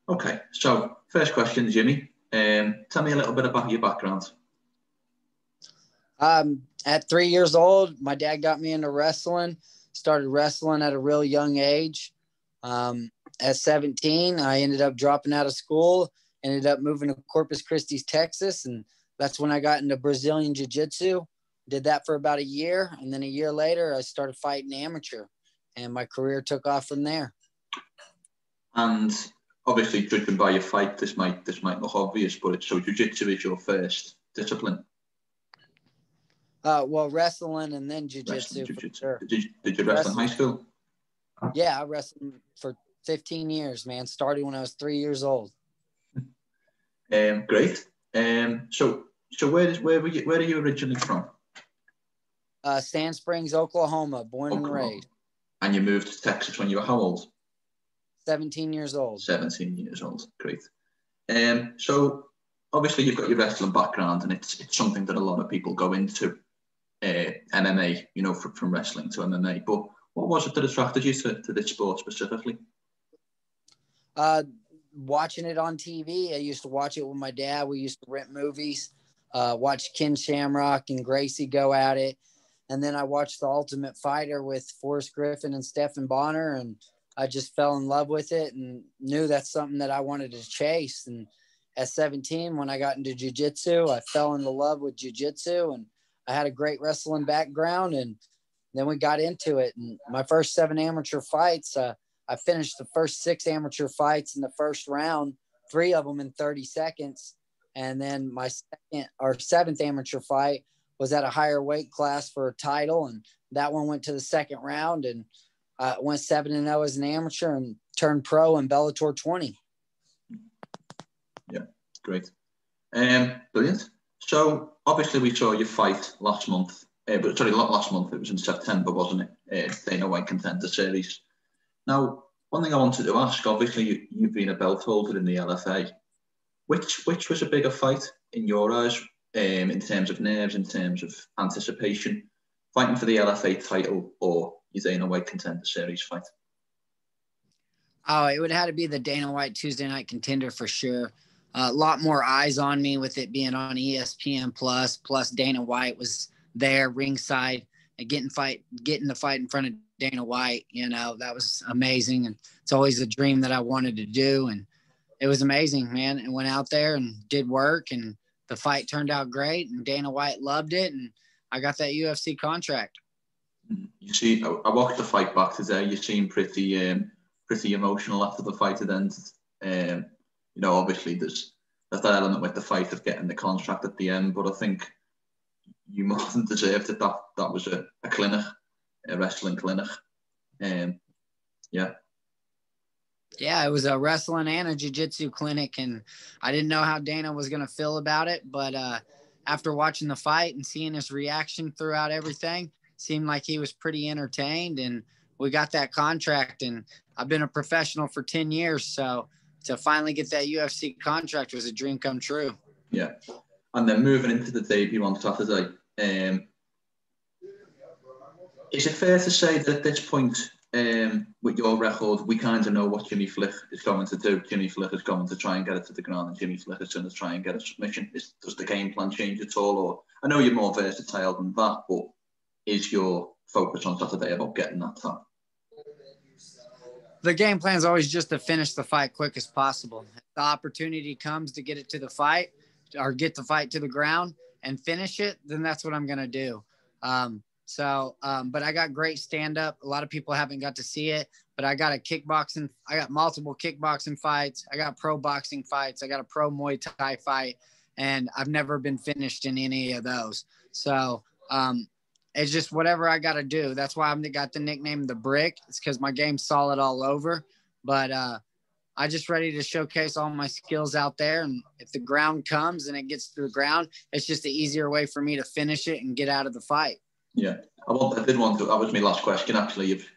Okay, so first question, Jimmy. Tell me a little bit about your background. At 3 years old, my dad got me into wrestling. Started wrestling at a real young age. At 17, I ended up dropping out of school, ended up moving to Corpus Christi, Texas. And that's when I got into Brazilian Jiu-Jitsu. Did that for about a year. And then a year later, I started fighting amateur. And my career took off from there. And obviously, judging by your fight, this might look obvious, but so Jiu-Jitsu is your first discipline. Well, wrestling and then Jiu-Jitsu. Sure. Did you wrestle in high school? Yeah, I wrestled for 15 years, man. Started when I was 3 years old. Great. So where are you originally from? Sand Springs, Oklahoma, born and raised. And you moved to Texas when you were how old? 17 years old. 17 years old. Great. So obviously you've got your wrestling background, and it's something that a lot of people go into MMA, you know, from wrestling to MMA. But what was it that attracted you to this sport specifically? Watching it on TV. I used to watch it with my dad. We used to rent movies, watch Ken Shamrock and Gracie go at it. And then I watched The Ultimate Fighter with Forrest Griffin and Stephen Bonner, and I just fell in love with it and knew that's something that I wanted to chase. And at 17, when I got into jiu-jitsu, I fell into love with jiu-jitsu, and I had a great wrestling background, and then we got into it. And my first 7 amateur fights, I finished the first 6 amateur fights in the first round, 3 of them in 30 seconds. And then my 7th amateur fight was at a higher weight class for a title, and that one went to the second round, and went 7-0 as an amateur and turned pro in Bellator 20. Yeah, great. Brilliant. So obviously we saw your fight last month, but sorry, not last month, it was in September, wasn't it? Dana White Contender Series. Now, one thing I wanted to ask, obviously you've been a belt holder in the LFA. Which was a bigger fight in your eyes, in terms of nerves, in terms of anticipation, fighting for the LFA title or your Dana White Contender Series fight? Oh, it would have to be the Dana White Tuesday Night Contender for sure. A lot more eyes on me with it being on ESPN plus Dana White was there ringside and getting the fight in front of Dana White. You know, that was amazing. And it's always a dream that I wanted to do. And it was amazing, man. And went out there and did work, and the fight turned out great, and Dana White loved it. And I got that UFC contract. You see, I watched the fight back today. You seem pretty emotional after the fight had ended. You know, obviously there's that element with the fight of getting the contract at the end, but I think you more than deserved it. That was a clinic, a wrestling clinic. Yeah. Yeah, it was a wrestling and a jiu-jitsu clinic, and I didn't know how Dana was going to feel about it, but after watching the fight and seeing his reaction throughout everything, seemed like he was pretty entertained, and we got that contract. And I've been a professional for 10 years, so to finally get that UFC contract was a dream come true. Yeah. And then moving into the debut on Saturday, is it fair to say that at this point, with your record, we kind of know what Jimmy Flick is going to do? Jimmy Flick is going to try and get it to the ground, and Jimmy Flick is going to try and get a submission. Does the game plan change at all? Or I know you're more versatile than that, but is your focus on Saturday about getting that time? The game plan is always just to finish the fight quick as possible. If the opportunity comes to get it to the fight or get the fight to the ground and finish it, then that's what I'm going to do. But I got great stand-up. A lot of people haven't got to see it, but I got multiple kickboxing fights. I got pro boxing fights. I got a pro Muay Thai fight, and I've never been finished in any of those. So it's just whatever I got to do. That's why I've got the nickname The Brick. It's because my game's solid all over, but I just ready to showcase all my skills out there. And if the ground comes and it gets to the ground, it's just an easier way for me to finish it and get out of the fight. Yeah, that was my last question, actually. We've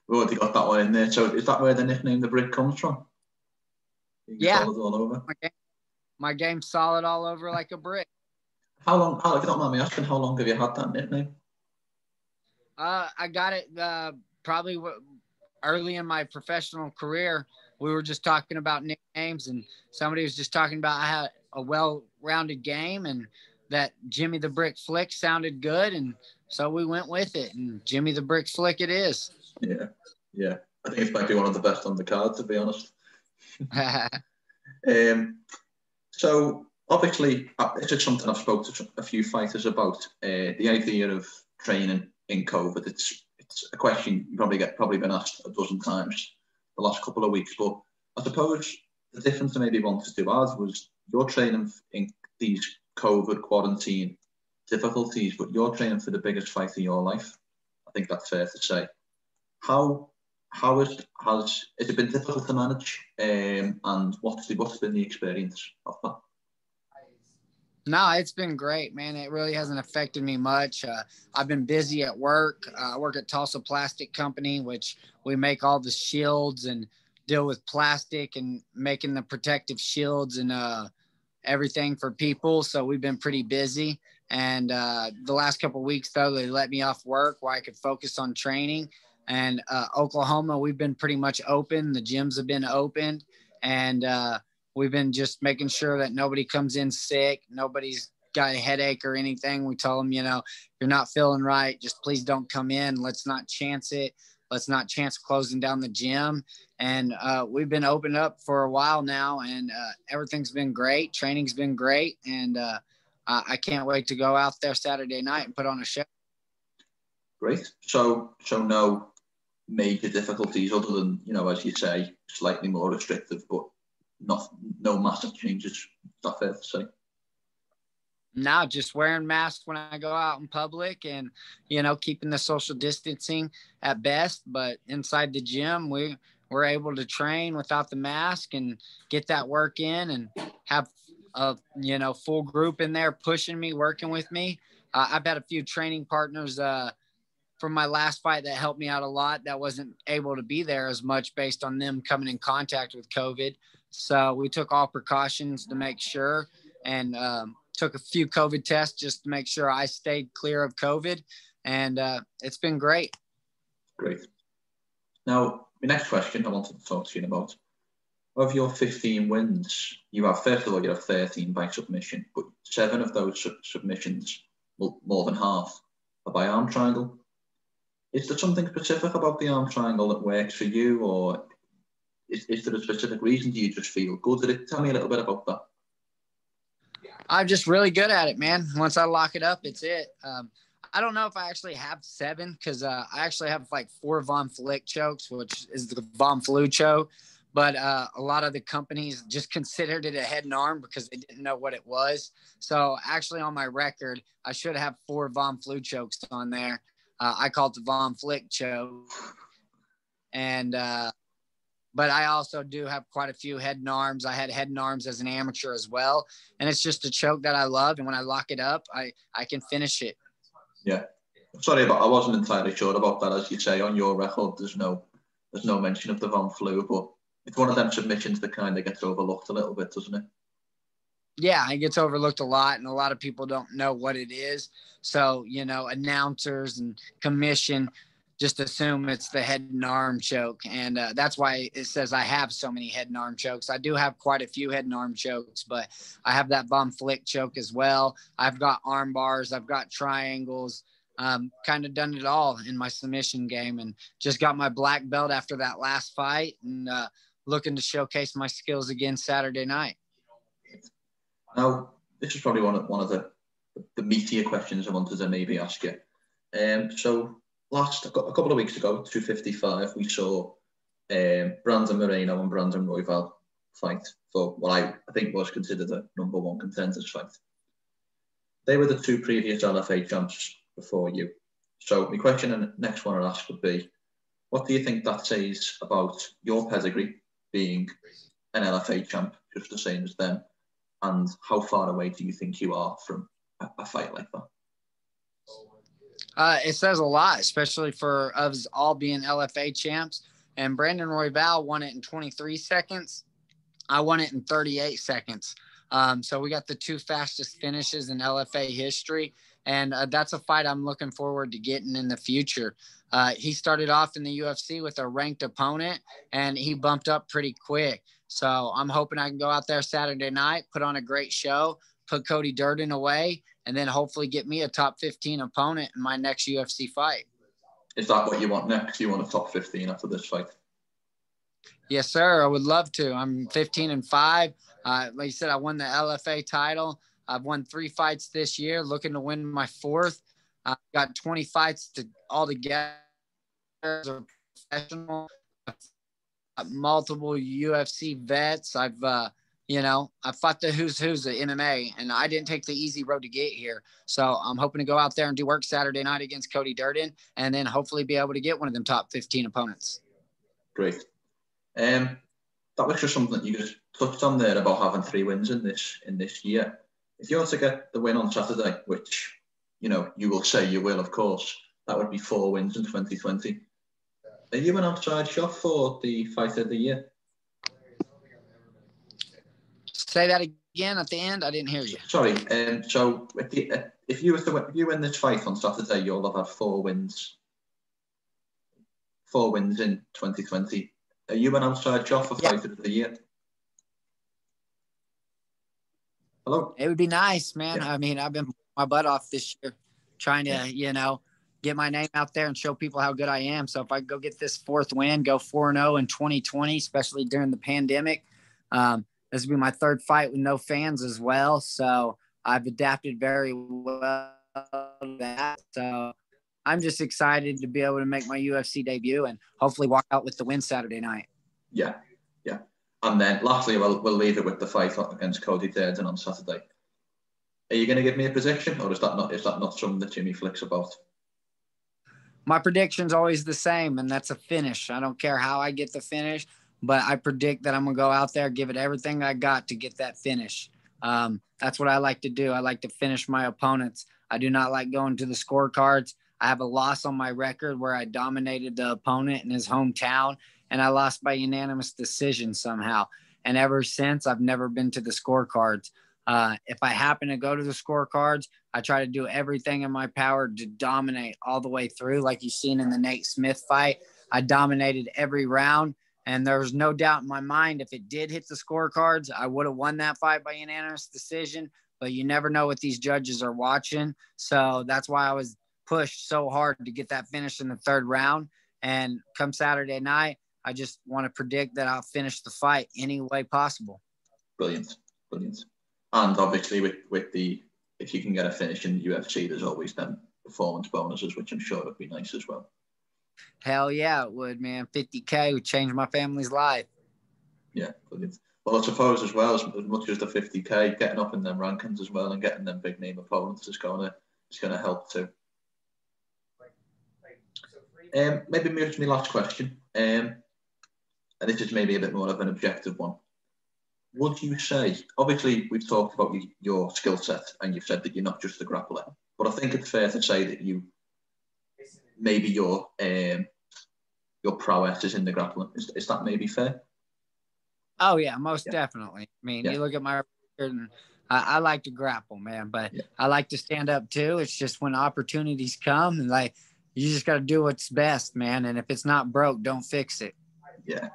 already got that one in there. So is that where the nickname The Brick comes from? Yeah. All over? My game's solid all over like a brick. How long, if you don't mind me asking, how long have you had that nickname? I got it probably early in my professional career, we were just talking about nicknames, and somebody was just talking about I had a well-rounded game, and that Jimmy the Brick Flick sounded good, and so we went with it, and Jimmy the Brick Flick it is. Yeah, yeah. I think it might be one of the best on the card, to be honest. So obviously, it's just something I've spoken to a few fighters about. The idea of training in COVID. It's a question you probably been asked a dozen times the last couple of weeks. But I suppose the difference I maybe wanted to add was your training in these COVID quarantine difficulties, but you're training for the biggest fight of your life. I think that's fair to say. How has it been difficult to manage? And what's been the experience of that? No, it's been great, man. It really hasn't affected me much. I've been busy at work. I work at Tulsa Plastic Company, which we make all the shields and deal with plastic and making the protective shields and everything for people. So we've been pretty busy. And the last couple of weeks, though, they let me off work where I could focus on training. And Oklahoma, we've been pretty much open. The gyms have been opened. And we've been just making sure that nobody comes in sick. Nobody's got a headache or anything. We tell them, you know, if you're not feeling right, just please don't come in. Let's not chance it. Let's not chance closing down the gym. And we've been open up for a while now, and everything's been great. Training's been great. And I can't wait to go out there Saturday night and put on a show. Great. So no major difficulties other than, you know, as you say, slightly more restrictive, but no massive changes. Is that fair to say? No, just wearing masks when I go out in public and, you know, keeping the social distancing at best. But inside the gym, we're able to train without the mask and get that work in and have a, you know, full group in there pushing me, working with me. I've had a few training partners from my last fight that helped me out a lot that wasn't able to be there as much based on them coming in contact with COVID. So we took all precautions to make sure, and took a few COVID tests just to make sure I stayed clear of COVID. And it's been great. Great. Now, my next question I wanted to talk to you about. Of your 15 wins, you have 13 by submission, but 7 of those submissions, more than half, are by arm triangle. Is there something specific about the arm triangle that works for you, or is there a specific reason? Do you just feel good at it? Tell me a little bit about that. I'm just really good at it, man. Once I lock it up, it's it. I don't know if I actually have 7 because I actually have like 4 Von Flick chokes, which is the Von Flu choke. But a lot of the companies just considered it a head and arm because they didn't know what it was. So actually on my record, I should have 4 Von Flu chokes on there. I call it the Von Flick choke. And but I also do have quite a few head and arms. I had head and arms as an amateur as well. And it's just a choke that I love. And when I lock it up, I can finish it. Yeah. Sorry, but I wasn't entirely sure about that. As you say, on your record, there's no mention of the Von Flu, but it's one of them submissions that kind of gets overlooked a little bit, doesn't it? Yeah, it gets overlooked a lot, and a lot of people don't know what it is. So, you know, announcers and commission just assume it's the head and arm choke. And that's why it says I have so many head and arm chokes. I do have quite a few head and arm chokes, but I have that Von Flick choke as well. I've got arm bars. I've got triangles. Kind of done it all in my submission game, and just got my black belt after that last fight, and looking to showcase my skills again Saturday night. Now, this is probably one of the meatier questions I wanted to maybe ask you. So a couple of weeks ago, 255, we saw Brandon Moreno and Brandon Royval fight for what I think was considered the number 1 contenders fight. They were the 2 previous LFA champs before you. So my question and next one I'll ask would be, what do you think that says about your pedigree being an LFA champ, just the same as them? And how far away do you think you are from a fight like that? It says a lot, especially for us all being LFA champs. And Brandon Royval won it in 23 seconds. I won it in 38 seconds. So we got the 2 fastest finishes in LFA history. And that's a fight I'm looking forward to getting in the future. He started off in the UFC with a ranked opponent, and he bumped up pretty quick. So I'm hoping I can go out there Saturday night, put on a great show, put Cody Durden away, and then hopefully get me a top 15 opponent in my next UFC fight. Is that what you want next? You want a top 15 after this fight? Yes, sir. I would love to. I'm 15-5. Like you said, I won the LFA title. I've won 3 fights this year, looking to win my 4th. I've got 20 fights altogether as a professional. Multiple UFC vets. I've fought the who's of MMA, and I didn't take the easy road to get here. So I'm hoping to go out there and do work Saturday night against Cody Durden, and then hopefully be able to get one of them top 15 opponents. Great. That was just something that you just touched on there about having 3 wins in this year. If you were to get the win on Saturday, which you will say you will, of course, that would be 4 wins in 2020. Are you an outside shot for the fight of the year? Say that again at the end. I didn't hear you. Sorry. So if you win this fight on Saturday, you'll have had 4 wins. 4 wins in 2020. Are you an outside shot for fight of the year? Hello. It would be nice, man. Yeah. I mean, I've been my butt off this year, trying to get my name out there and show people how good I am. So if I go get this 4th win, go 4-0 in 2020, especially during the pandemic, this will be my 3rd fight with no fans as well. So I've adapted very well to that. So I'm just excited to be able to make my UFC debut and hopefully walk out with the win Saturday night. Yeah. And then lastly, we'll leave it with the fight against Cody Durden on Saturday. Are you going to give me a prediction, or is that not something that Jimmy flicks about? My prediction's always the same, and that's a finish. I don't care how I get the finish, but I predict that I'm going to go out there, give it everything I got to get that finish. That's what I like to do. I like to finish my opponents. I do not like going to the scorecards. I have a loss on my record where I dominated the opponent in his hometown, and I lost by unanimous decision somehow. And ever since, I've never been to the scorecards. If I happen to go to the scorecards, I try to do everything in my power to dominate all the way through. Like you've seen in the Nate Smith fight, I dominated every round. And there was no doubt in my mind, if it did hit the scorecards, I would have won that fight by unanimous decision. But you never know what these judges are watching. So that's why I was pushed so hard to get that finish in the 3rd round. And come Saturday night, I just want to predict that I'll finish the fight any way possible. Brilliant. And obviously if you can get a finish in the UFC, there's always them performance bonuses, which I'm sure would be nice as well. Hell yeah, it would, man. 50K would change my family's life. Yeah, brilliant. Well, I suppose as well, as much as the 50K, getting up in them rankings as well and getting them big name opponents is gonna help too. Maybe move to my last question. And this is maybe a bit more of an objective one. Would you say, obviously we've talked about your skill set and you've said that you're not just a grappler, but I think it's fair to say that maybe your prowess is in the grappling. Is that maybe fair? Oh yeah, most definitely. I mean, you look at my record and I like to grapple, man, but I like to stand up too. It's just when opportunities come and you just got to do what's best, man. And if it's not broke, don't fix it. Yeah.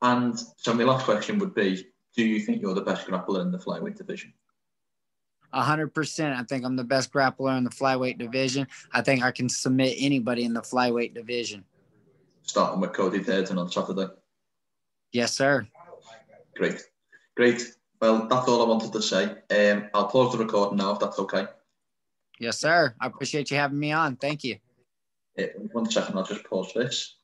And so my last question would be, do you think you're the best grappler in the flyweight division? 100%. I think I'm the best grappler in the flyweight division. I think I can submit anybody in the flyweight division. Starting with Cody Durden on Saturday. Yes, sir. Great. Well, that's all I wanted to say. I'll pause the recording now if that's okay. Yes, sir. I appreciate you having me on. Thank you. 1 second, I'll just pause this.